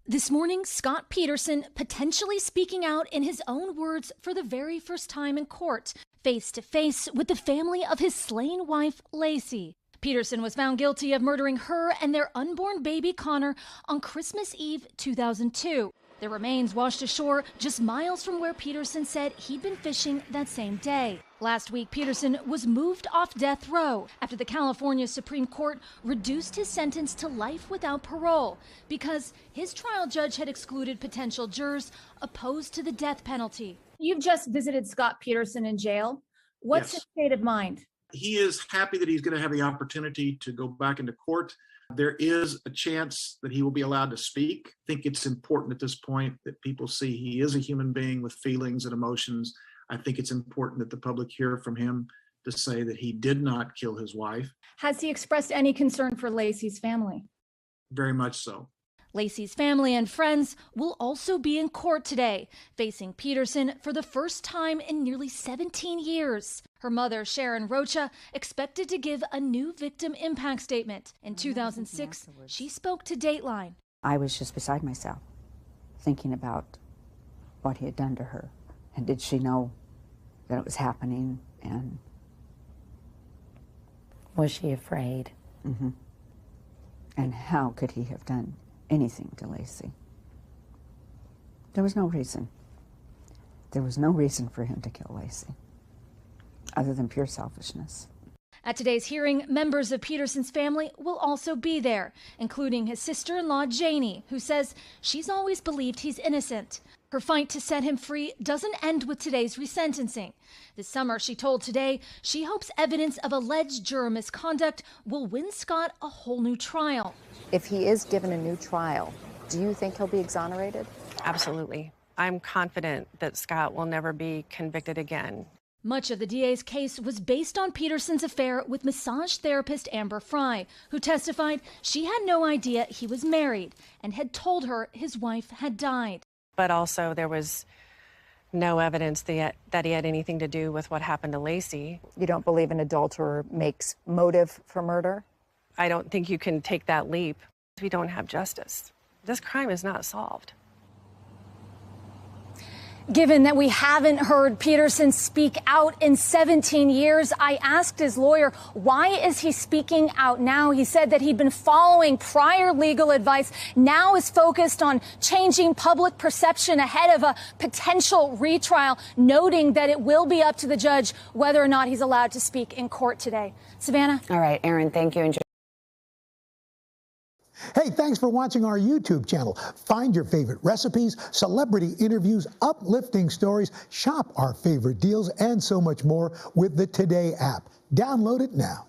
This morning, Scott Peterson potentially speaking out in his own words for the very first time in court, face to face with the family of his slain wife, Laci. Peterson was found guilty of murdering her and their unborn baby, Connor, on Christmas Eve 2002. Their remains washed ashore just miles from where Peterson said he'd been fishing that same day. Last week, Peterson was moved off death row after the California Supreme Court reduced his sentence to life without parole because his trial judge had excluded potential jurors opposed to the death penalty. You've just visited Scott Peterson in jail. What's his state of mind? He is happy that he's going to have the opportunity to go back into court. There is a chance that he will be allowed to speak. I think it's important at this point that people see he is a human being with feelings and emotions. I think it's important that the public hear from him to say that he did not kill his wife. Has he expressed any concern for Laci's family? Very much so. Laci's family and friends will also be in court today, facing Peterson for the first time in nearly 17 years. Her mother, Sharon Rocha, expected to give a new victim impact statement. In 2006, she spoke to Dateline. I was just beside myself, thinking about what he had done to her. And did she know that it was happening? And was she afraid? Mm-hmm. And how could he have done anything to Laci? There was no reason. There was no reason for him to kill Laci, other than pure selfishness. At today's hearing, members of Peterson's family will also be there, including his sister-in-law, Janie, who says she's always believed he's innocent. Her fight to set him free doesn't end with today's resentencing. This summer, she told Today she hopes evidence of alleged juror misconduct will win Scott a whole new trial. If he is given a new trial, do you think he'll be exonerated? Absolutely. I'm confident that Scott will never be convicted again. Much of the DA's case was based on Peterson's affair with massage therapist Amber Fry, who testified she had no idea he was married and had told her his wife had died. But also there was no evidence that he had anything to do with what happened to Laci. You don't believe an adulterer makes motive for murder? I don't think you can take that leap. We don't have justice. This crime is not solved. Given that we haven't heard Peterson speak out in 17 years, I asked his lawyer, why is he speaking out now? He said that he'd been following prior legal advice, now is focused on changing public perception ahead of a potential retrial, noting that it will be up to the judge whether or not he's allowed to speak in court today. Savannah? All right, Erin, thank you. Hey, thanks for watching our YouTube channel. Find your favorite recipes, celebrity interviews, uplifting stories, shop our favorite deals, and so much more with the Today app. Download it now.